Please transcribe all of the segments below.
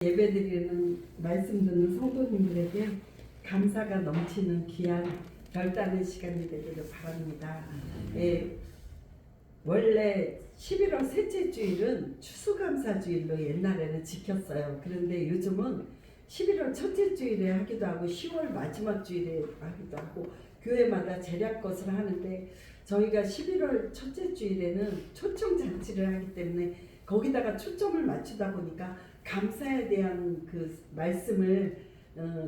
예배드리는 말씀 듣는 성도님들에게 감사가 넘치는 귀한 별다른 시간이 되기를 바랍니다. 원래 11월 셋째 주일은 추수감사주일로 옛날에는 지켰어요. 그런데 요즘은 11월 첫째 주일에 하기도 하고 10월 마지막 주일에 하기도 하고 교회마다 재략것을 하는데, 저희가 11월 첫째 주일에는 초청잔치를 하기 때문에 거기다가 초점을 맞추다 보니까 감사에 대한 그 말씀을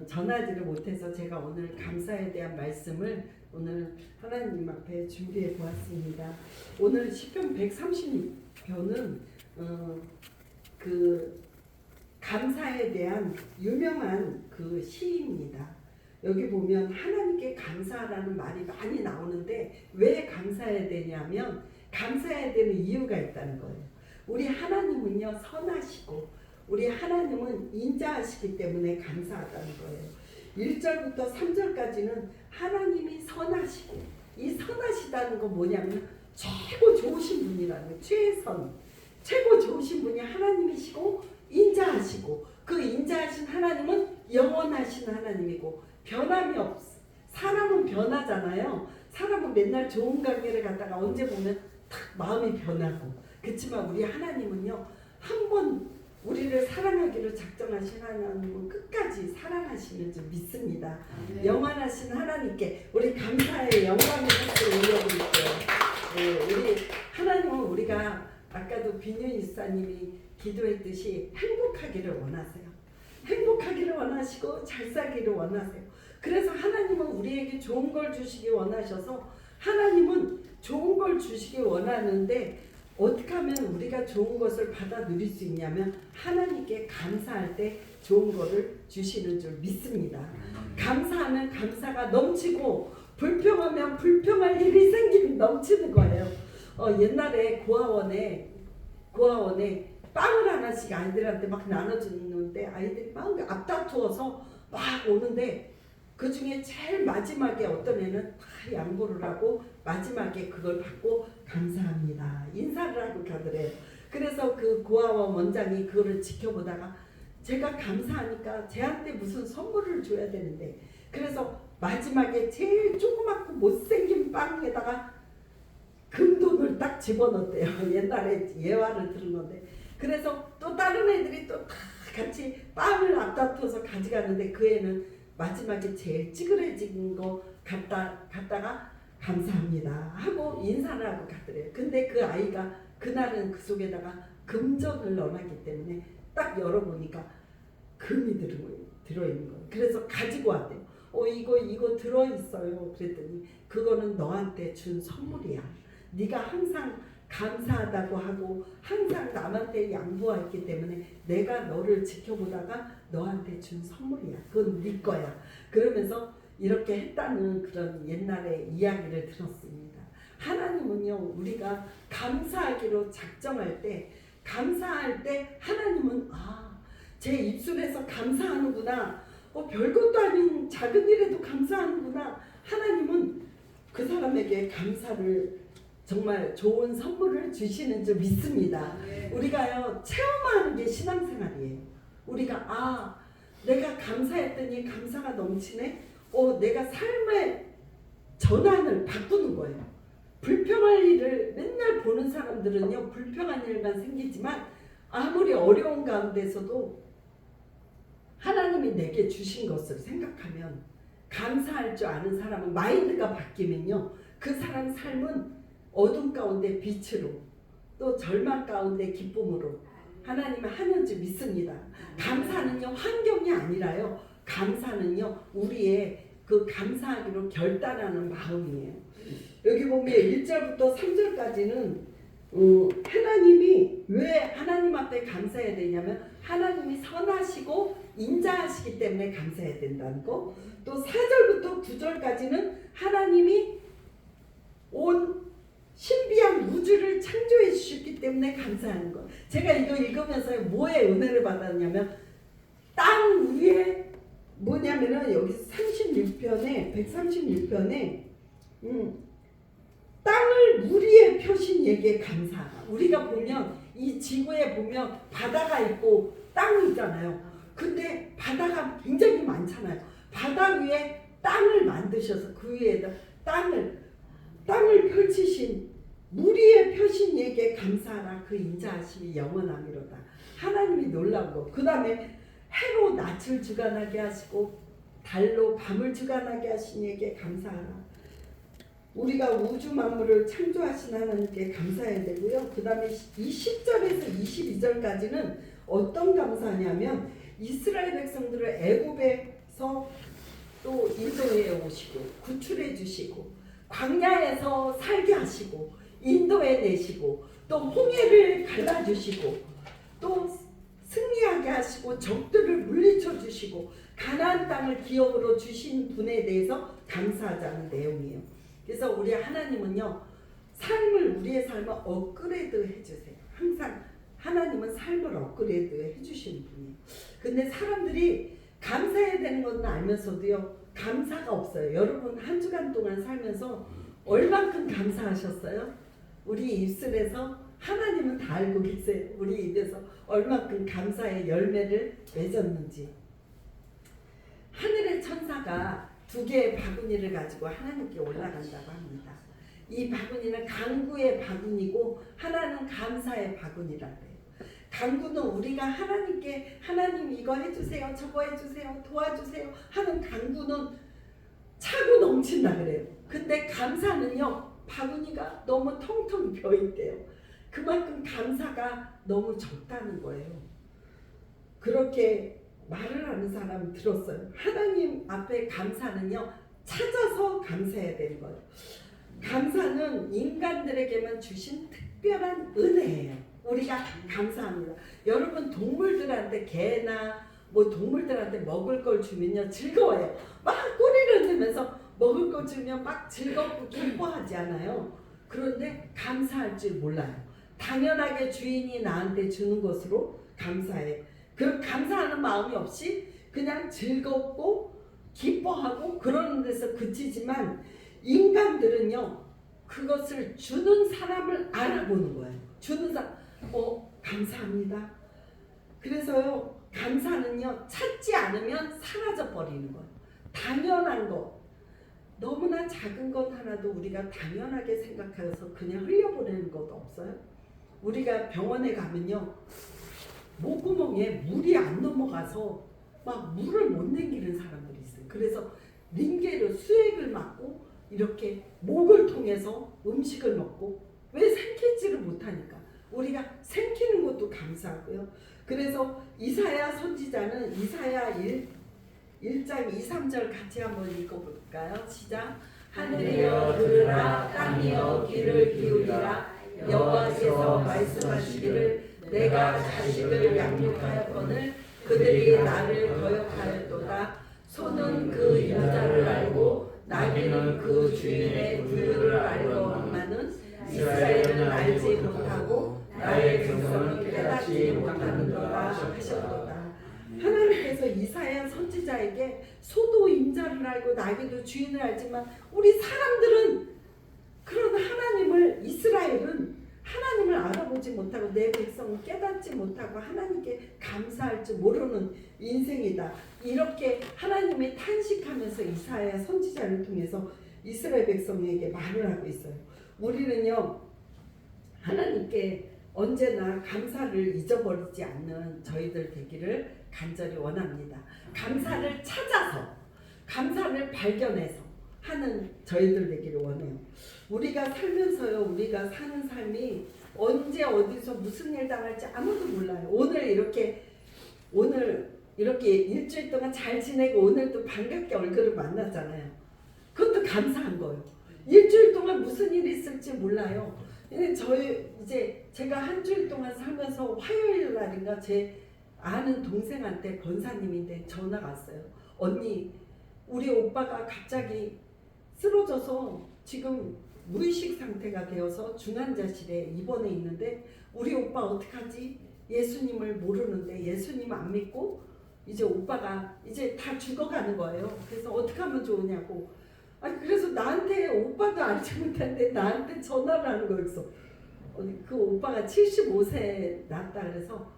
전하지를 못해서 제가 오늘 감사에 대한 말씀을 오늘 하나님 앞에 준비해 보았습니다. 오늘 시편 130편은 그 감사에 대한 유명한 그 시입니다. 여기 보면 하나님께 감사하라는 말이 많이 나오는데 왜 감사해야 되냐면 감사해야 되는 이유가 있다는 거예요. 우리 하나님은요 선하시고 우리 하나님은 인자하시기 때문에 감사하다는 거예요. 1절부터 3절까지는 하나님이 선하시고, 이 선하시다는 건 뭐냐면 최고 좋으신 분이라는 거예요. 최고 좋으신 분이 하나님이시고 인자하시고, 그 인자하신 하나님은 영원하신 하나님이고 변함이 없어. 사람은 변하잖아요. 사람은 맨날 좋은 관계를 갖다가 언제 보면 탁 마음이 변하고, 그렇지만 우리 하나님은요 한번 우리를 사랑하기로 작정하신 하나님은 끝까지 사랑하시는 줄 믿습니다. 영원하신 하나님께 우리 감사의 영광의 박수를 올려드릴게요. 우리 하나님은 우리가 아까도 비뉴 집사님이 기도했듯이 행복하기를 원하세요. 행복하기를 원하시고 잘 살기를 원하세요. 그래서 하나님은 우리에게 좋은 걸 주시기 원하셔서 하나님은 좋은 걸 주시기 원하는데, 어떻게 하면 우리가 좋은 것을 받아 누릴 수 있냐면 하나님께 감사할 때 좋은 것을 주시는 줄 믿습니다. 감사하면 감사가 넘치고 불평하면 불평할 일이 생기면 넘치는 거예요. 옛날에 고아원에 빵을 하나씩 아이들한테 막 나눠주는데 아이들이 막 앞다투어서 막 오는데, 그 중에 제일 마지막에 어떤 애는 다 양보를 하고 마지막에 그걸 받고 감사합니다 인사를 하고 가더래요. 그래서 그 고아원 원장이 그거를 지켜보다가 제가 감사하니까 쟤한테 무슨 선물을 줘야 되는데, 그래서 마지막에 제일 조그맣고 못생긴 빵에다가 금돈을 딱 집어넣었대요. 옛날에 예화를 들은 건데, 그래서 또 다른 애들이 또 다 같이 빵을 앞다퉈서 가져가는데 그 애는 마지막에 제일 찌그러진 거 갖다가 감사합니다 하고 인사를 하고 갔더래요. 근데 그 아이가 그날은 그 속에다가 금전을 넣어놨기 때문에 딱 열어보니까 금이 들어있는 거예요. 그래서 가지고 왔대요. 이거 들어있어요. 그랬더니 그거는 너한테 준 선물이야. 네가 항상 감사하다고 하고 항상 남한테 양보했기 때문에 내가 너를 지켜보다가 너한테 준 선물이야. 그건 네 거야. 그러면서 이렇게 했다는 그런 옛날의 이야기를 들었습니다. 하나님은요 우리가 감사하기로 작정할 때, 감사할 때 하나님은 제 입술에서 감사하는구나, 별것도 아닌 작은 일에도 감사하는구나, 하나님은 그 사람에게 감사를 정말 좋은 선물을 주시는 줄 믿습니다. 우리가요 체험하는 게 신앙생활이에요. 우리가 내가 감사했더니 감사가 넘치네. 내가 삶의 전환을 바꾸는 거예요. 불평할 일을 맨날 보는 사람들은요 불평한 일만 생기지만 아무리 어려운 가운데서도 하나님이 내게 주신 것을 생각하면 감사할 줄 아는 사람은 마인드가 바뀌면요 그 사람 삶은 어둠 가운데 빛으로, 또 절망 가운데 기쁨으로 하나님은 하는 줄 믿습니다. 감사는요 환경이 아니라요, 감사는요 우리의 그 감사하기로 결단하는 마음이에요. 여기 보면 1절부터 3절까지는 하나님이 왜 하나님 앞에 감사해야 되냐면 하나님이 선하시고 인자하시기 때문에 감사해야 된다는 거. 또 4절부터 9절까지는 하나님이 온 신비한 우주를 창조해 주셨기 때문에 감사하는 것. 제가 이거 읽으면서 뭐의 은혜를 받았냐면, 땅 위에 뭐냐면은 여기 136편에 땅을 물 위에 펴신 얘기에 감사. 우리가 보면 이 지구에 보면 바다가 있고 땅이 있잖아요. 근데 바다가 굉장히 많잖아요. 바다 위에 땅을 만드셔서 그 위에다 땅을 펼치신 물 위에 펴신 이에게 감사하라. 그 인자하심이 영원함이로다. 하나님이 놀라운 거. 그 다음에 해로 낯을 주관하게 하시고 달로 밤을 주관하게 하신 이에게 감사하라. 우리가 우주 만물을 창조하신 하나님께 감사해야 되고요. 그 다음에 이 10절에서 22절까지는 어떤 감사냐면 이스라엘 백성들을 애굽에서 또 인도에 오시고 구출해 주시고 광야에서 살게 하시고 인도에 내시고 또 홍해를 갈라주시고 또 승리하게 하시고 적들을 물리쳐 주시고 가나안 땅을 기업으로 주신 분에 대해서 감사하자는 내용이에요. 그래서 우리 하나님은요, 우리의 삶을 업그레이드 해주세요. 항상 하나님은 삶을 업그레이드 해주시는 분이에요. 근데 사람들이 감사해야 되는 건 알면서도요, 감사가 없어요. 여러분 한 주간 동안 살면서 얼만큼 감사하셨어요? 우리 입술에서 하나님은 다 알고 계세요. 우리 입에서 얼만큼 감사의 열매를 맺었는지. 하늘의 천사가 2개의 바구니를 가지고 하나님께 올라간다고 합니다. 이 바구니는 간구의 바구니고 하나는 감사의 바구니라고 해요. 간구는 우리가 하나님께 하나님 이거 해주세요, 저거 해주세요, 도와주세요 하는 간구는 차고 넘친다 그래요. 근데 감사는요, 바구니가 너무 텅텅 비어있대요. 그만큼 감사가 너무 적다는 거예요. 그렇게 말을 하는 사람 들었어요. 하나님 앞에 감사는요, 찾아서 감사해야 되는 거예요. 감사는 인간들에게만 주신 특별한 은혜예요. 우리가 감사합니다. 여러분 동물들한테 개나 뭐 동물들한테 먹을 걸 주면요 즐거워요. 막 꼬리를 들면서 먹을 거 주면 막 즐겁고 기뻐하지 않아요. 그런데 감사할 줄 몰라요. 당연하게 주인이 나한테 주는 것으로 감사해. 그 감사하는 마음이 없이 그냥 즐겁고 기뻐하고 그러는 데서 그치지만 인간들은요 그것을 주는 사람을 알아보는 거예요. 주는 사람 감사합니다. 그래서요 감사는요 찾지 않으면 사라져 버리는 거예요. 당연한 것, 너무나 작은 것 하나도 우리가 당연하게 생각해서 그냥 흘려보내는 것도 없어요. 우리가 병원에 가면요 목구멍에 물이 안 넘어가서 막 물을 못 남기는 사람들이 있어요. 그래서 링게로 수액을 맞고 이렇게 목을 통해서 음식을 먹고 왜 삼키지를 못하니까 우리가 삼키는 것도 감사하고요. 그래서 이사야 선지자는 이사야 1장 2, 3절 같이 한번 읽어볼까요? 시작. 하늘이여 들으라, 땅이여 귀를 기울이라. 여호와께서 말씀하시기를 내가 자식을 양육하였거늘 그들이 나를 거역하였도다. 소는 그 인자를 알고 나귀는 그 주인의 분류를 알거니와는 이스라엘은 알지 못하고 나의 백성은 깨닫지 못하는도다 하셨도다. 하나님께서 이사야 선지자에게 소도 인자를 알고 나귀도 주인을 알지만 우리 사람들은 그런 하나님을 이스라엘은 하나님을 알아보지 못하고 내 백성은 깨닫지 못하고 하나님께 감사할 줄 모르는 인생이다. 이렇게 하나님이 탄식하면서 이사야 선지자를 통해서 이스라엘 백성에게 말을 하고 있어요. 우리는요 하나님께 언제나 감사를 잊어버리지 않는 저희들 되기를 간절히 원합니다. 감사를 찾아서 감사를 발견해서 하는 저희들 되기를 원해요. 우리가 살면서요 우리가 사는 삶이 언제 어디서 무슨 일 당할지 아무도 몰라요. 오늘 이렇게 일주일 동안 잘 지내고 오늘도 반갑게 얼굴을 만났잖아요. 그것도 감사한 거예요. 일주일 동안 무슨 일이 있을지 몰라요. 제가 한 주일 동안 살면서 화요일 날인가 제 아는 동생한테 권사님인데 전화가 왔어요. 언니, 우리 오빠가 갑자기 쓰러져서 지금 무의식 상태가 되어서 중환자실에 입원해 있는데 우리 오빠 어떡하지? 예수님을 모르는데 예수님 안 믿고 이제 오빠가 이제 다 죽어가는 거예요. 그래서 어떻게 하면 좋으냐고. 그래서 나한테 오빠도 알지 못하는데 나한테 전화를 하는 거였어. 그 오빠가 75세 났다 그래서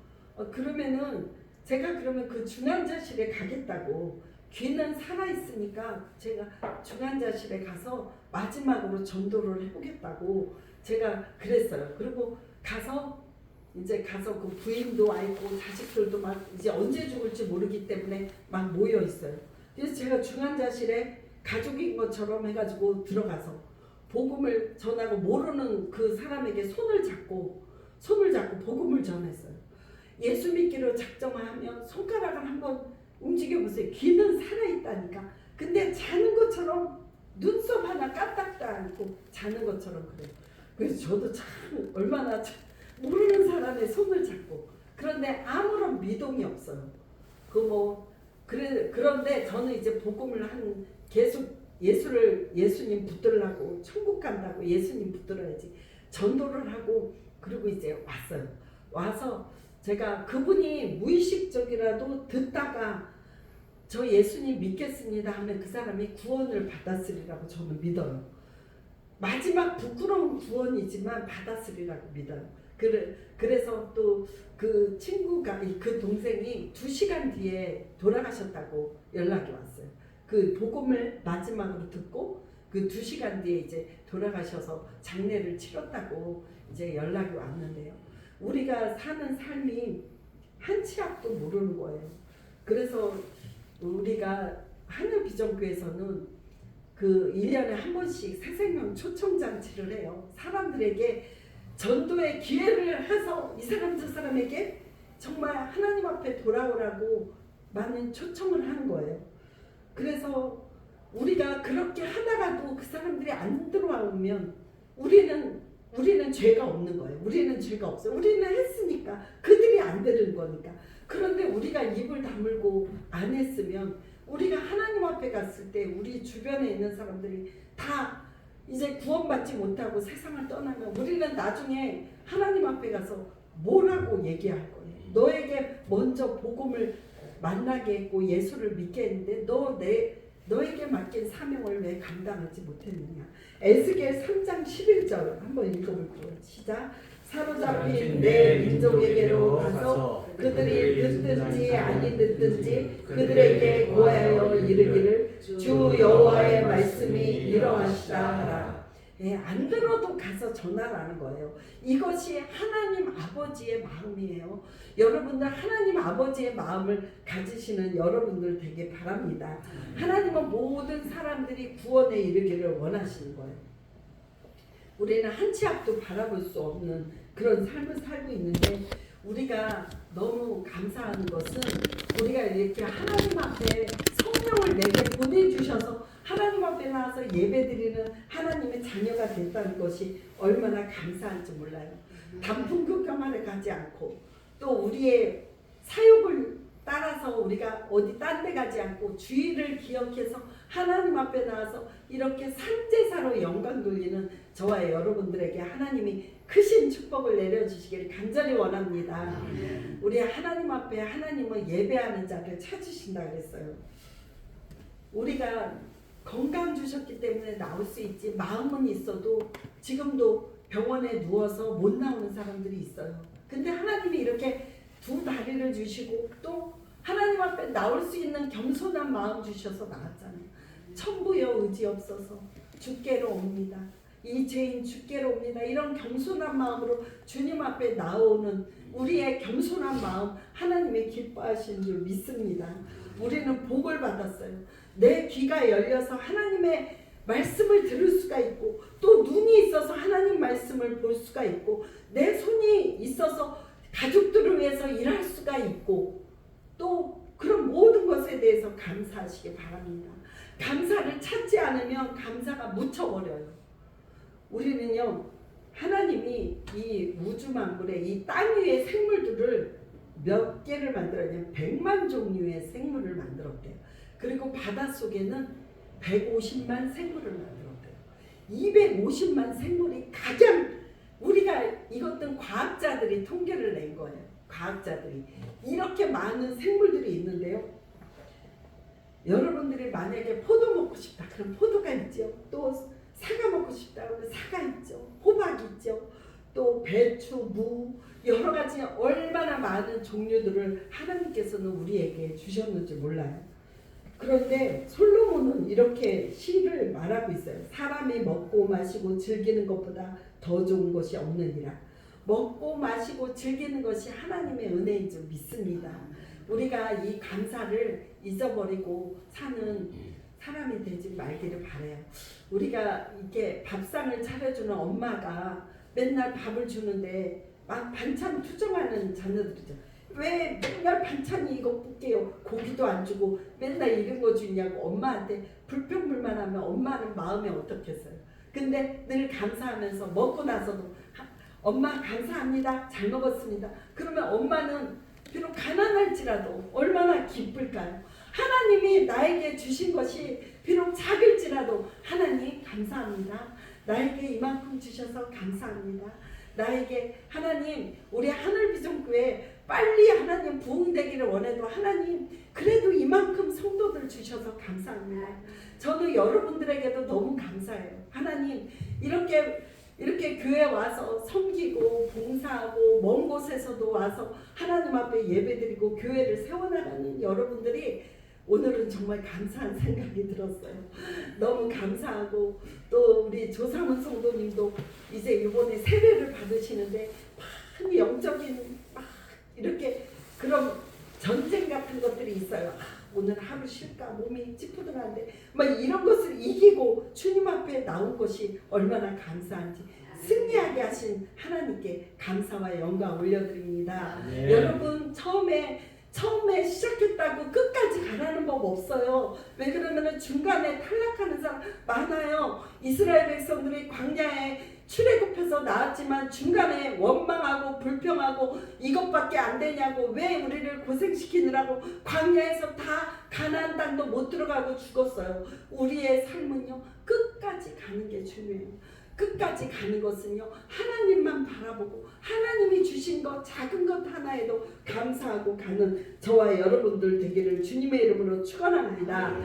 그러면은 제가 그러면 그 중환자실에 가겠다고, 귀는 살아있으니까 제가 중환자실에 가서 마지막으로 전도를 해보겠다고 제가 그랬어요. 그리고 가서 그 부인도 와 있고 자식들도 막 이제 언제 죽을지 모르기 때문에 막 모여 있어요. 그래서 제가 중환자실에 가족인 것처럼 해가지고 들어가서 복음을 전하고, 모르는 그 사람에게 손을 잡고 복음을 전했어요. 예수 믿기로 작정하면 손가락을 한번 움직여보세요. 귀는 살아있다니까. 근데 자는 것처럼 눈썹 하나 까딱도 않고 자는 것처럼 그래요. 그래서 저도 참 얼마나 모르는 사람의 손을 잡고, 그런데 아무런 미동이 없어요. 그런데 저는 이제 복음을 계속 예수님 붙들라고, 천국 간다고 예수님 붙들어야지 전도를 하고, 그리고 이제 왔어요. 와서 제가 그분이 무의식적이라도 듣다가 저 예수님 믿겠습니다 하면 그 사람이 구원을 받았으리라고 저는 믿어요. 마지막 부끄러운 구원이지만 받았으리라고 믿어요. 그래서 또 그 친구가, 그 동생이 2시간 뒤에 돌아가셨다고 연락이 왔어요. 그 복음을 마지막으로 듣고 그 2시간 뒤에 이제 돌아가셔서 장례를 치렀다고 이제 연락이 왔는데요. 우리가 사는 삶이 한 치 앞도 모르는 거예요. 그래서 우리가 하늘비전교회에서는 그 1년에 한 번씩 새생명 초청잔치를 해요. 사람들에게 전도의 기회를 해서 이 사람 저 사람에게 정말 하나님 앞에 돌아오라고 많은 초청을 하는 거예요. 그래서 우리가 그렇게 하다가도 그 사람들이 안 들어오면 우리는 죄가 없는 거예요. 우리는 죄가 없어요. 우리는 했으니까 그들이 안 들은 거니까. 그런데 우리가 입을 다물고 안 했으면, 우리가 하나님 앞에 갔을 때 우리 주변에 있는 사람들이 다 이제 구원받지 못하고 세상을 떠나면 우리는 나중에 하나님 앞에 가서 뭐라고 얘기할 거예요. 너에게 먼저 복음을 만나게 했고 예수를 믿게 했는데 너에게 맡긴 사명을 왜 감당하지 못했느냐. 에스겔 3장 11절 한번 읽어볼게요. 시작. 사로잡힌 내 민족에게로 가서 그들이 듣든지 아니 듣든지 그들에게 고하여 이르기를 주 여호와의 말씀이 이러하시다 하라. 안 들어도 가서 전하라는 거예요. 이것이 하나님 아버지의 마음이에요. 여러분들 하나님 아버지의 마음을 가지시는 여러분들 되게 바랍니다. 하나님은 모든 사람들이 구원에 이르기를 원하시는 거예요. 우리는 한 치 앞도 바라볼 수 없는 그런 삶을 살고 있는데, 우리가 너무 감사한 것은 우리가 이렇게 하나님 앞에 성령을 내게 보내주셔서 하나님 앞에 나와서 예배드리는 하나님의 자녀가 됐다는 것이 얼마나 감사한지 몰라요. 단풍교회만에 가지 않고 또 우리의 사역을 따라서 우리가 어디 딴 데 가지 않고 주의를 기억해서 하나님 앞에 나와서 이렇게 산제사로 영광 돌리는 저와 여러분들에게 하나님이 크신 축복을 내려주시기를 간절히 원합니다. 우리 하나님 앞에 하나님은 예배하는 자를 찾으신다 그랬어요. 우리가 건강 주셨기 때문에 나올 수 있지, 마음은 있어도 지금도 병원에 누워서 못 나오는 사람들이 있어요. 근데 하나님이 이렇게 2다리를 주시고 또 하나님 앞에 나올 수 있는 겸손한 마음 주셔서 나왔잖아요. 천부여 의지없어서 주께로 옵니다. 이 죄인 주께로 옵니다. 이런 겸손한 마음으로 주님 앞에 나오는 우리의 겸손한 마음 하나님의 기뻐하시는 줄 믿습니다. 우리는 복을 받았어요. 내 귀가 열려서 하나님의 말씀을 들을 수가 있고, 또 눈이 있어서 하나님 말씀을 볼 수가 있고, 내 손이 있어서 가족들을 위해서 일할 수가 있고, 또 그런 모든 것에 대해서 감사하시기 바랍니다. 감사를 찾지 않으면 감사가 묻혀버려요. 우리는요, 하나님이 이 우주만물에 이 땅 위의 생물들을 몇 개를 만들었냐면 100만 종류의 생물을 만들었대요. 그리고 바닷속에는 150만 생물을 만들었대요. 250만 생물이 가장, 우리가 이것들 과학자들이 통계를 낸 거예요. 과학자들이 이렇게 많은 생물들이 있는데요. 여러분들이 만약에 포도 먹고 싶다 그럼 포도가 있죠. 또 사과 먹고 싶다 그러면 사과 있죠. 호박 있죠. 또 배추, 무 여러 가지 얼마나 많은 종류들을 하나님께서는 우리에게 주셨는지 몰라요. 그런데 솔로몬은 이렇게 시를 말하고 있어요. 사람이 먹고 마시고 즐기는 것보다 더 좋은 것이 없느니라. 먹고 마시고 즐기는 것이 하나님의 은혜인 줄 믿습니다. 우리가 이 감사를 잊어버리고 사는 사람이 되지 말기를 바라요. 우리가 이렇게 밥상을 차려주는 엄마가 맨날 밥을 주는데 막 반찬 투정하는 자녀들이죠. 왜 맨날 반찬이 이것뿐게요. 고기도 안 주고 맨날 이런 거 주냐고 엄마한테 불평불만하면 엄마는 마음이 어떻겠어요. 근데 늘 감사하면서 먹고 나서도 엄마 감사합니다. 잘 먹었습니다. 그러면 엄마는 비록 가난할지라도 얼마나 기쁠까요? 하나님이 나에게 주신 것이 비록 작을지라도 하나님 감사합니다. 나에게 이만큼 주셔서 감사합니다. 나에게 하나님 우리 하늘비전교회 빨리 하나님 부흥되기를 원해도 하나님 그래도 이만큼 성도들 주셔서 감사합니다. 저는 여러분들에게도 너무 감사해요. 하나님 이렇게 교회 와서 섬기고 봉사하고 먼 곳에서도 와서 하나님 앞에 예배드리고 교회를 세워나가는 여러분들이 오늘은 정말 감사한 생각이 들었어요. 너무 감사하고 또 우리 조상훈 성도님도 이제 이번에 세례를 받으시는데 막 영적인 막 이렇게 그런 전쟁 같은 것들이 있어요. 오늘 하루 쉴까 몸이 찌뿌둥한데 막 이런 것을 이기고 주님 앞에 나온 것이 얼마나 감사한지 승리하게 하신 하나님께 감사와 영광 올려드립니다. 네. 여러분 처음에 시작했다고 끝까지 가라는 법 없어요. 왜 그러면 중간에 탈락하는 사람 많아요. 이스라엘 백성들이 광야에 출애굽해서 나왔지만 중간에 원망하고 불평하고 이것밖에 안 되냐고 왜 우리를 고생시키느라고 광야에서 다 가나안 땅도 못 들어가고 죽었어요. 우리의 삶은요 끝까지 가는 게 중요해요. 끝까지 가는 것은요 하나님만 바라보고 하나님이 주신 것 작은 것 하나에도 감사하고 가는 저와 여러분들 되기를 주님의 이름으로 축원합니다.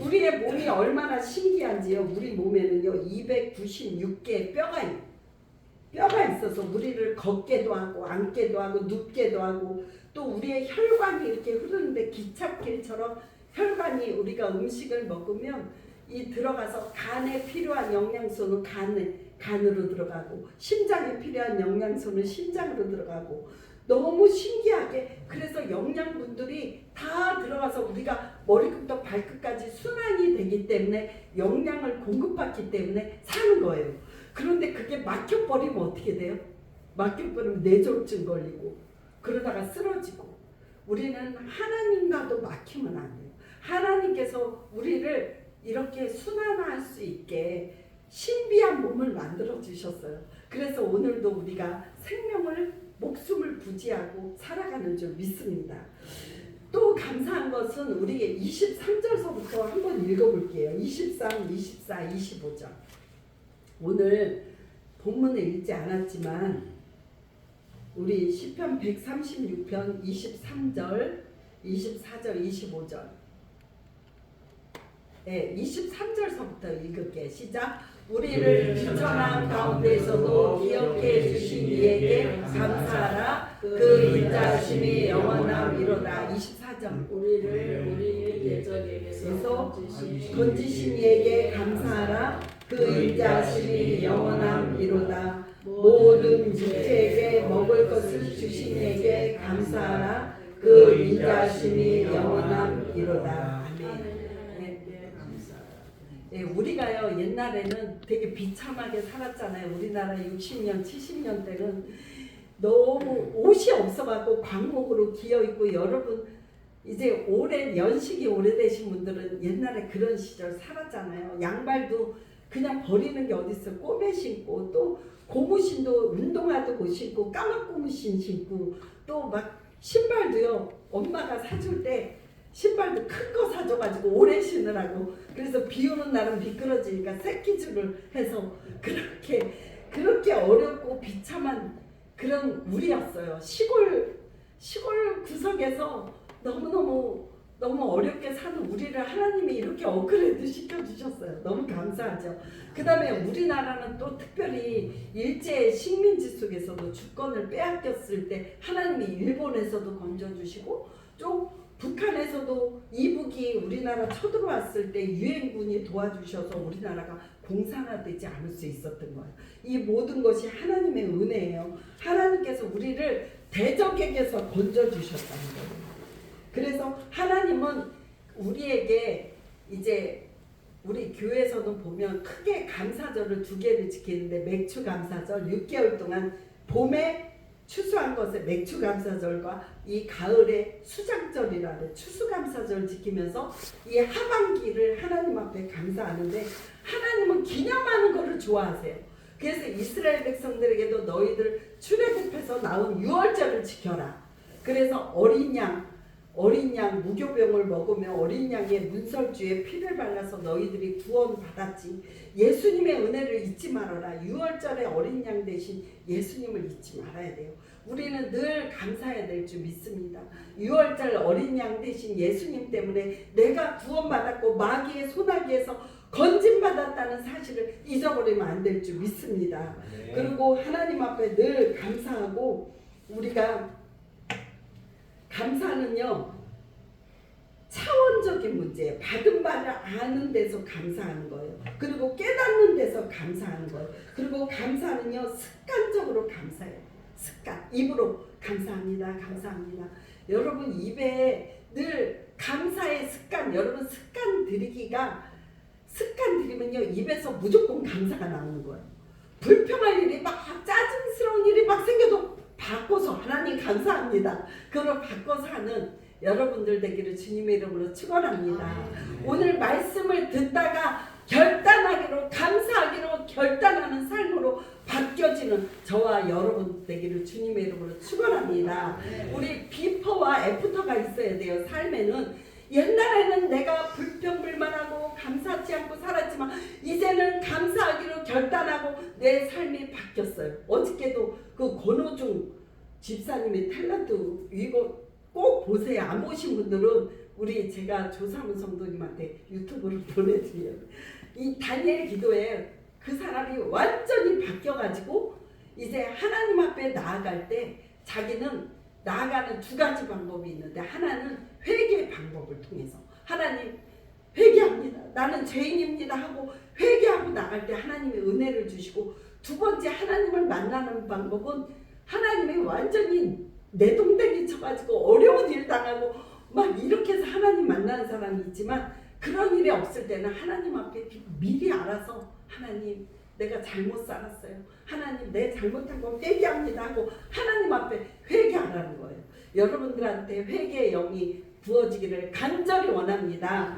우리의 몸이 얼마나 신기한지요. 우리 몸에는요 296개의 뼈가 있어서 우리를 걷게도 하고 앉게도 하고 눕게도 하고 또 우리의 혈관이 이렇게 흐르는데 기찻길처럼 혈관이 우리가 음식을 먹으면 이 들어가서 간에 필요한 영양소는 간으로 들어가고 심장에 필요한 영양소는 심장으로 들어가고 너무 신기하게 그래서 영양분들이 다 들어가서 우리가 머리부터 발끝까지 순환이 되기 때문에 영양을 공급받기 때문에 사는 거예요. 그런데 그게 막혀버리면 어떻게 돼요? 막혀버리면 뇌졸중 걸리고 그러다가 쓰러지고 우리는 하나님과도 막히면 안 돼요. 하나님께서 우리를 이렇게 순환할 수 있게 신비한 몸을 만들어 주셨어요. 그래서 오늘도 우리가 생명을 목숨을 부지하고 살아가는 줄 믿습니다. 또 감사한 것은 우리 23절서부터 한번 읽어볼게요. 23, 24, 25절. 오늘 본문을 읽지 않았지만 우리 시편 136편 23절, 24절, 25절 네, 23절서부터 읽을게. 시작. 우리를 비천한 가운데서도 기억해 주신 이에게 감사하라. 그 인자하심이 영원함이로다. 24절. 우리를 예전에게서 건지신 이에게 감사하라. 그 인자하심이 영원함이로다. 모든 육체에게 먹을 것을 주신 이에게 감사하라. 그 인자하심이 영원함이로다. 예, 우리가요 옛날에는 되게 비참하게 살았잖아요. 우리나라 60년, 70년 때는 너무 옷이 없어갖고 광목으로 기어있고 여러분 이제 연식이 오래되신 분들은 옛날에 그런 시절 살았잖아요. 양발도 그냥 버리는 게 어딨어. 꼬매 신고 또 고무신도 운동화도 못 신고 까만 고무신 신고 또 막 신발도요 엄마가 사줄 때 신발도 큰 거 사줘가지고 오래 신으라고. 그래서 비 오는 날은 미끄러지니까 새끼줄을 해서 그렇게 어렵고 비참한 그런 우리였어요. 시골 구석에서 너무 너무 어렵게 사는 우리를 하나님이 이렇게 업그레이드 시켜주셨어요. 너무 감사하죠. 그 다음에 우리나라는 또 특별히 일제 식민지 속에서도 주권을 빼앗겼을 때 하나님이 일본에서도 건져주시고 좀 북한에서도 이북이 우리나라 쳐들어왔을 때 유엔군이 도와주셔서 우리나라가 공산화되지 않을 수 있었던 거예요. 이 모든 것이 하나님의 은혜예요. 하나님께서 우리를 대적에게서 건져주셨다는 거예요. 그래서 하나님은 우리에게 이제 우리 교회에서는 보면 크게 감사절을 2개를 지키는데 맥주 감사절 6개월 동안 봄에 추수한 것에 맥주 감사절과 이 가을에 수장절이라는 추수감사절 지키면서 이 하반기를 하나님 앞에 감사하는데 하나님은 기념하는 것을 좋아하세요. 그래서 이스라엘 백성들에게도 너희들 출애굽해서 나온 유월절을 지켜라. 그래서 어린 양 무교병을 먹으며 어린 양의 문설주에 피를 발라서 너희들이 구원 받았지. 예수님의 은혜를 잊지 말아라. 유월절에 어린 양 대신 예수님을 잊지 말아야 돼요. 우리는 늘 감사해야 될 줄 믿습니다. 유월절 어린 양 대신 예수님 때문에 내가 구원받았고 마귀의 소나기에서 건진받았다는 사실을 잊어버리면 안 될 줄 믿습니다. 네. 그리고 하나님 앞에 늘 감사하고 우리가 감사는요 차원적인 문제예요. 받은 바를 아는 데서 감사하는 거예요. 그리고 깨닫는 데서 감사하는 거예요. 그리고 감사는요 습관적으로 감사해요. 습관 입으로 감사합니다 감사합니다. 여러분 입에 늘 감사의 습관 여러분 습관 들이면요 입에서 무조건 감사가 나오는 거예요. 불평할 일이 막 짜증스러운 일이 막 생겨도 바꿔서 하나님 감사합니다. 그걸 바꿔서 하는 여러분들 되기를 주님의 이름으로 축원합니다. 오늘 말씀을 듣다가 결단하기로 감사하기로 결단하는 삶으로 바뀌어지는 저와 여러분 되기를 주님의 이름으로 축원합니다. 우리 비포와 애프터가 있어야 돼요. 삶에는 옛날에는 내가 불평불만하고 감사하지 않고 살았지만 이제는 감사하기로 결단하고 내 삶이 바뀌었어요. 어저께도 그 권호중 집사님의 탤런트 이거 꼭 보세요. 안 보신 분들은 우리 제가 조사문 성도님한테 유튜브로 보내드려요. 이 다니엘 기도에 그 사람이 완전히 바뀌어가지고 이제 하나님 앞에 나아갈 때 자기는 나아가는 2가지 방법이 있는데 하나는 회개의 방법을 통해서 하나님 회개합니다. 나는 죄인입니다 하고 회개하고 나갈 때 하나님의 은혜를 주시고 2번째 하나님을 만나는 방법은 하나님이 완전히 내동댕이 쳐가지고 어려운 일 당하고 막 이렇게 해서 하나님 만나는 사람이 있지만 그런 일이 없을 때는 하나님 앞에 미리 알아서 하나님 내가 잘못 살았어요. 하나님 내 잘못한 건 회개합니다 하고 하나님 앞에 회개하라는 거예요. 여러분들한테 회개의 영이 부어지기를 간절히 원합니다.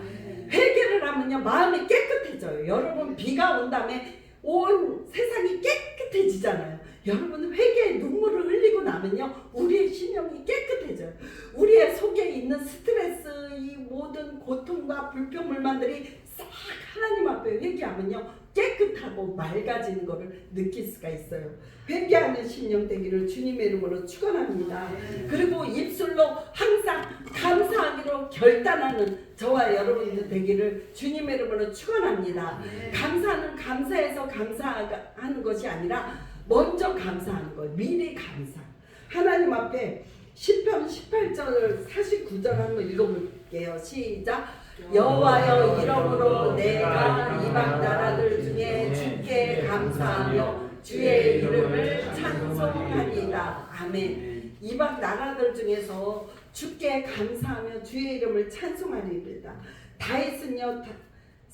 회개를 하면요 마음이 깨끗해져요. 여러분 비가 온 다음에 온 세상이 깨끗해지잖아요. 여러분 회개의 눈물을 흘리고 나면요 우리의 심령이 깨끗해져요. 우리의 속에 있는 스트레스 이 모든 고통과 불평불만들이 싹 하나님 앞에 회개하면요 깨끗하고 맑아지는 것을 느낄 수가 있어요. 회개하는 심령 되기를 주님의 이름으로 축원합니다. 그리고 입술로 항상 감사하기로 결단하는 저와 여러분들 되기를 주님의 이름으로 축원합니다. 감사는 감사해서 감사하는 것이 아니라 먼저 감사하는 거예요. 미리 감사. 하나님 앞에 시편 18절 49절 한번 읽어볼게요. 시작. 여호와여 이러므로 내가 이방 나라들 중에 주께 감사하며 주의 이름을 찬송하리이다. 아멘. 이방 나라들 중에서 주께 감사하며 주의 이름을 찬송하리이다. 다윗은요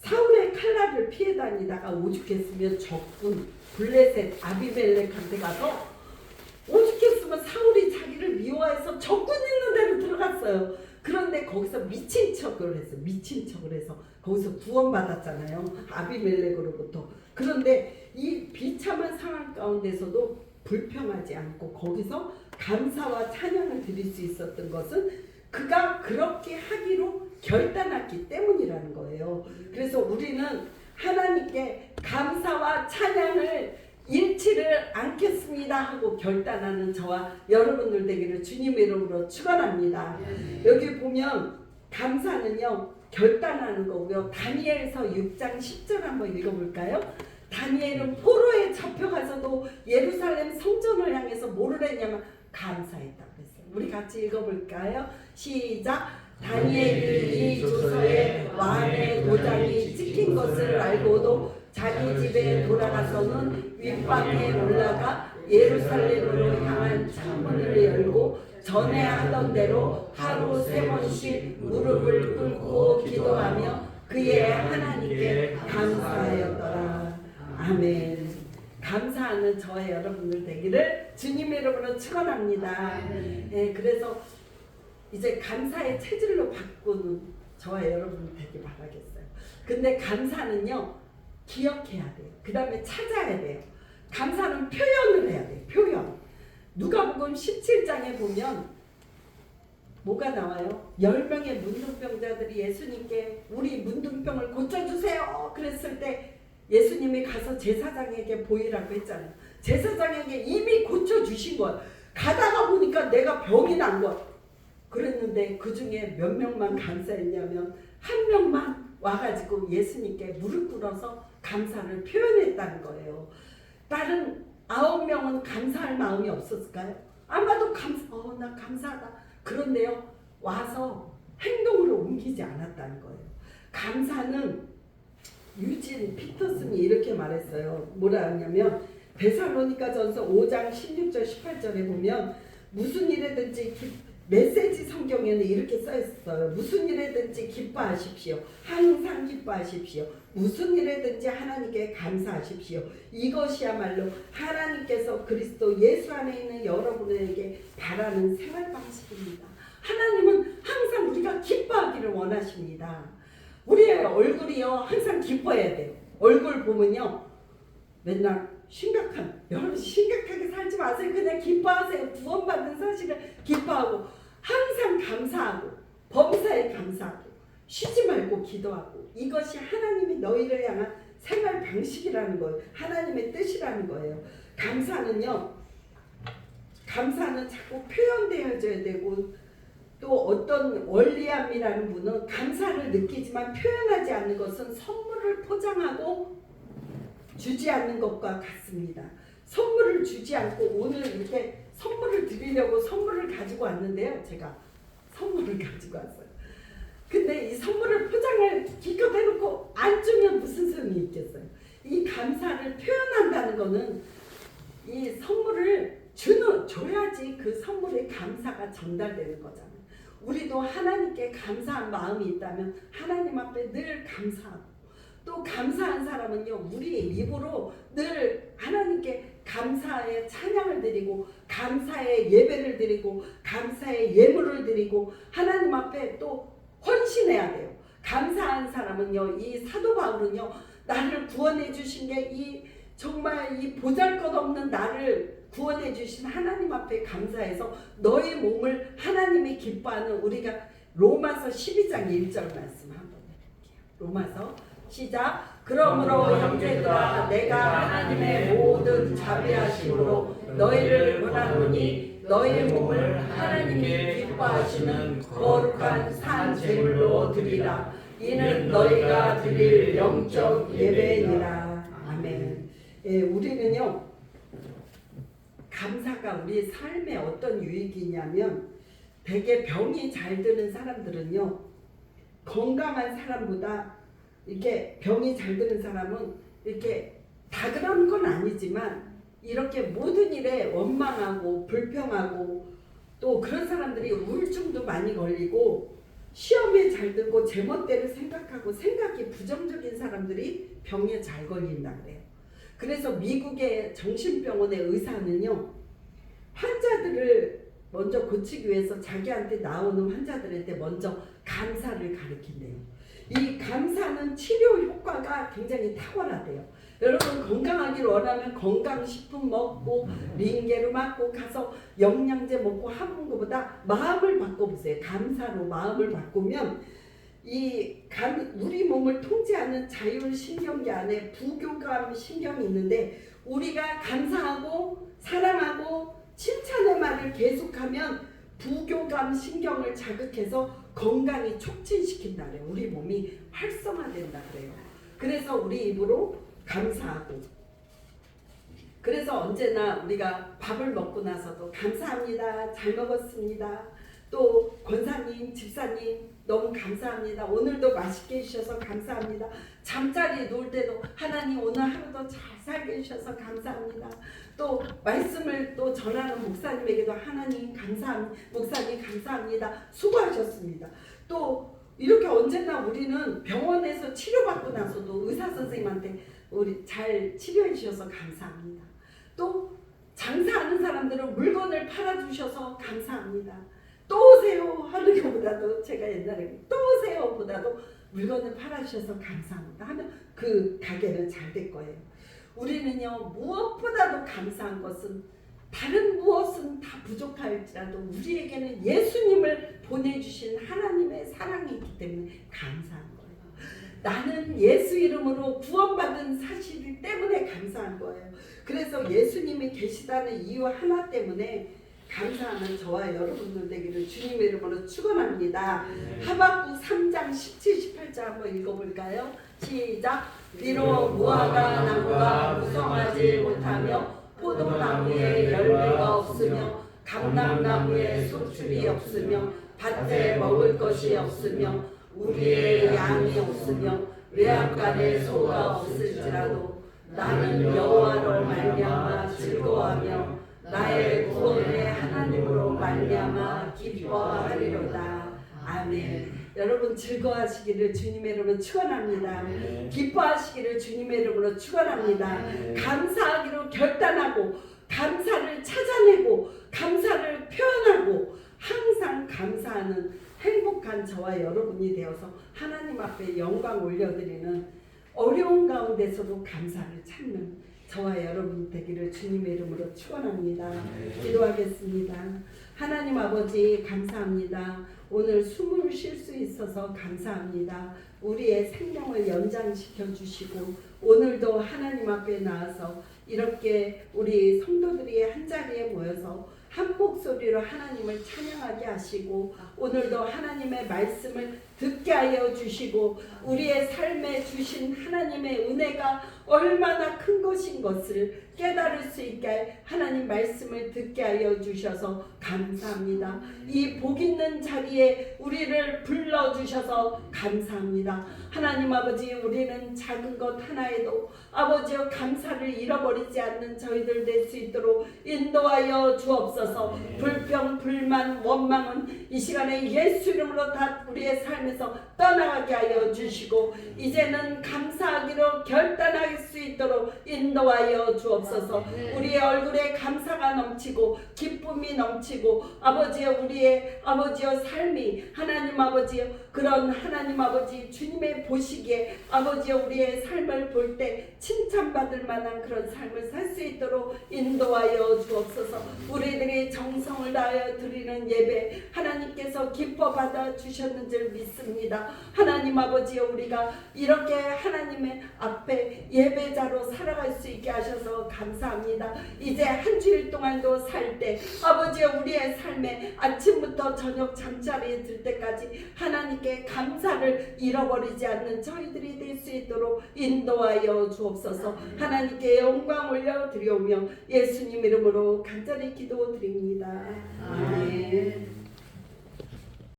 사울의 칼날을 피해 다니다가 오죽했으면 적군 블레셋 아비멜렉한테 가서 오죽했으면 사울이 자기를 미워해서 적군 있는 데로 들어갔어요. 그런데 거기서 미친 척을 해서 거기서 구원받았잖아요. 아비멜렉으로부터. 그런데 이 비참한 상황 가운데서도 불평하지 않고 거기서 감사와 찬양을 드릴 수 있었던 것은 그가 그렇게 하기로 결단했기 때문이라는 거예요. 그래서 우리는 하나님께 감사와 찬양을 잃지를 않겠습니다 하고 결단하는 저와 여러분들 되기를 주님의 이름으로 축원합니다. 여기 보면 감사는요 결단하는 거고요. 다니엘서 6장 10절 한번 읽어볼까요? 다니엘은 포로에 잡혀가서도 예루살렘 성전을 향해서 뭐를 했냐면 감사했다고 했어요. 우리 같이 읽어볼까요? 시작. 다니엘이 이 조서에 왕의 도장이 찍힌 것을 알고도 자기 집에 돌아가서는 윗방에 올라가 예루살렘으로 향한 창문을 열고 전에 하던 대로 하루 3번씩 무릎을 꿇고 기도하며 그의 하나님께 감사하였더라. 아멘. 감사하는 저의 여러분들 되기를 주님의 이름으로 축원합니다. 그래서 이제 감사의 체질로 바꾸는 저와 여러분 되길 바라겠어요. 근데 감사는요 기억해야 돼요. 그 다음에 찾아야 돼요. 감사는 표현을 해야 돼요. 표현. 누가복음 17장에 보면 뭐가 나와요? 10명의 문둥병자들이 예수님께 우리 문둥병을 고쳐주세요 그랬을 때 예수님이 가서 제사장에게 보이라고 했잖아요. 제사장에게 이미 고쳐주신 거예요. 가다가 보니까 내가 병이 난 거예요. 그랬는데 그 중에 몇 명만 감사했냐면 한 명만 와가지고 예수님께 무릎 꿇어서 감사를 표현했다는 거예요. 다른 9명은 감사할 마음이 없었을까요? 아마도 나 감사하다. 그런데요 와서 행동으로 옮기지 않았다는 거예요. 감사는 유진 피터슨이 이렇게 말했어요. 뭐라 하냐면 데살로니가전서 5장 16절 18절에 보면 무슨 일에든지 메시지 성경에는 이렇게 써있어요. 무슨 일에든지 기뻐하십시오. 항상 기뻐하십시오. 무슨 일에든지 하나님께 감사하십시오. 이것이야말로 하나님께서 그리스도 예수 안에 있는 여러분에게 바라는 생활 방식입니다. 하나님은 항상 우리가 기뻐하기를 원하십니다. 우리의 얼굴이요 항상 기뻐해야 돼요. 얼굴 보면요 맨날 여러분 심각하게 살지 마세요. 그냥 기뻐하세요. 구원받은 사실을 기뻐하고 항상 감사하고 범사에 감사하고 쉬지 말고 기도하고 이것이 하나님이 너희를 향한 생활 방식이라는 거예요. 하나님의 뜻이라는 거예요. 감사는 자꾸 표현되어져야 되고 또 어떤 원리암이라는 분은 감사를 느끼지만 표현하지 않는 것은 선물을 포장하고 주지 않는 것과 같습니다. 선물을 주지 않고 오늘 이렇게 선물을 드리려고 선물을 가지고 왔는데요. 제가 선물을 가지고 왔어요. 근데 이 선물을 포장을 기껏 해놓고 안 주면 무슨 소용이 있겠어요. 이 감사를 표현한다는 거는 이 선물을 줘야지 그 선물의 감사가 전달되는 거잖아요. 우리도 하나님께 감사한 마음이 있다면 하나님 앞에 늘 감사하고 또 감사한 사람은요 우리의 입으로 늘 하나님께 감사의 찬양을 드리고 감사의 예배를 드리고 감사의 예물을 드리고 하나님 앞에 또 헌신해야 돼요. 감사한 사람은요 이 사도 바울은요 나를 구원해 주신 게 이 정말 이 보잘것없는 나를 구원해 주신 하나님 앞에 감사해서 너의 몸을 하나님이 기뻐하는 우리가 로마서 12장 1절 말씀 한번 해볼게요. 로마서 시작. 그러므로 형제들아 내가 하나님의 모든 자비하심으로 너희를 권하노니 너희 몸을 하나님이 기뻐하시는 거룩한 산 제물로 드리라. 이는 너희가 드릴 영적 예배니라. 아멘. 우리는요 감사가 우리 삶에 어떤 유익이냐면 되게 병이 잘 드는 사람들은요 건강한 사람보다 이렇게 병이 잘 드는 사람은 이렇게 다 그런 건 아니지만 이렇게 모든 일에 원망하고 불평하고 또 그런 사람들이 우울증도 많이 걸리고 시험에 잘 들고 제멋대로 생각하고 생각이 부정적인 사람들이 병에 잘 걸린다 그래요. 그래서 미국의 정신병원의 의사는요 환자들을 먼저 고치기 위해서 자기한테 나오는 환자들한테 먼저 감사를 가르친대요. 이 감사는 치료 효과가 굉장히 탁월하대요. 여러분 건강하길 원하면 건강식품 먹고 링게로 맞고 가서 영양제 먹고 하는 것보다 마음을 바꿔보세요. 감사로 마음을 바꾸면 우리 몸을 통제하는 자율신경계 안에 부교감 신경이 있는데 우리가 감사하고 사랑하고 칭찬의 말을 계속하면 부교감 신경을 자극해서 건강이 촉진시킨다 그래요. 우리 몸이 활성화된다 그래요. 그래서 우리 입으로 감사하고, 그래서 언제나 우리가 밥을 먹고 나서도 감사합니다, 잘 먹었습니다, 또 권사님, 집사님 너무 감사합니다, 오늘도 맛있게 해주셔서 감사합니다, 잠자리에 누울 때도 하나님 오늘 하루도 잘 살게 해주셔서 감사합니다, 또 말씀을 또 전하는 목사님에게도 하나님 감사합니다, 목사님 감사합니다, 수고하셨습니다. 또 이렇게 언제나 우리는 병원에서 치료받고 나서도 의사 선생님한테 우리 잘 치료해 주셔서 감사합니다. 또 장사하는 사람들은 물건을 팔아주셔서 감사합니다. 또 오세요 하는 것보다도, 제가 옛날에 또 오세요 보다도 물건을 팔아주셔서 감사합니다 하면 그 가게는 잘 될 거예요. 우리는요, 무엇보다도 감사한 것은, 다른 무엇은 다 부족할지라도 우리에게는 예수님을 보내주신 하나님의 사랑이 있기 때문에 감사한 거예요. 나는 예수 이름으로 구원받은 사실 때문에 감사한 거예요. 그래서 예수님이 계시다는 이유 하나 때문에 감사하는 저와 여러분들 되기를 주님의 이름으로 축원합니다. 하박국 3장 17, 18절 한번 읽어볼까요? 시작. 비록 무화과 나무가 무성하지 못하며 포도나무에 열매가 없으며 감람나무에 소출이 없으며 밭에 먹을 것이 없으며 우리의 양이 없으며 외양간에 소가 없을지라도 나는 여호와로 말미암아 즐거워하며 나의 구원의 하나님으로 말미암아 기뻐하리로다. 아멘. 여러분 즐거워하시기를 주님의 이름으로 축원합니다. 기뻐하시기를 주님의 이름으로 축원합니다. 감사하기로 결단하고 감사를 찾아내고 감사를 표현하고 항상 감사하는 행복한 저와 여러분이 되어서 하나님 앞에 영광 올려드리는, 어려운 가운데서도 감사를 찾는 저와 여러분 되기를 주님의 이름으로 축원합니다. 기도하겠습니다. 하나님 아버지 감사합니다. 오늘 숨을 쉴 수 있어서 감사합니다. 우리의 생명을 연장시켜 주시고 오늘도 하나님 앞에 나와서 이렇게 우리 성도들이 한자리에 모여서 한 목소리로 하나님을 찬양하게 하시고 오늘도 하나님의 말씀을 듣게 하여 주시고 우리의 삶에 주신 하나님의 은혜가 얼마나 큰 것인 것을 깨달을 수 있게 하나님 말씀을 듣게 하여 주셔서 감사합니다. 이 복 있는 자리에 우리를 불러주셔서 감사합니다. 하나님 아버지, 우리는 작은 것 하나에도 아버지여 감사를 잃어버리지 않는 저희들 될 수 있도록 인도하여 주옵소서. 불평, 불만, 원망은 이 시간에 예수 이름으로 다 우리의 삶에서 떠나가게 하여 주시고 이제는 감사하기로 결단할 수 있도록 인도하여 주옵소서. 우리의 얼굴에 감사가 넘치고 기쁨이 넘치고 아버지여 우리의 아버지여 삶이 하나님 아버지여 그런 하나님 아버지 주님의 보시기에 아버지여 우리의 삶을 볼 때 칭찬받을 만한 그런 삶을 살 수 있도록 인도하여 주옵소서. 우리들이 정성을 다하여 드리는 예배 하나님께서 기뻐 받아 주셨는 줄 믿습니다. 하나님 아버지여 우리가 이렇게 하나님의 앞에 예배자로 살아갈 수 있게 하셔서 감사합니다. 이제 한 주일 동안도 살 때 아버지여 우리의 삶에 아침부터 저녁 잠자리에 들 때까지 하나님께 감사를 잃어버리지 않는 저희들이 될 수 있도록 인도하여 주옵소서. 하나님께 영광 올려 드리오며 예수님 이름으로 간절히 기도드립니다. 아멘.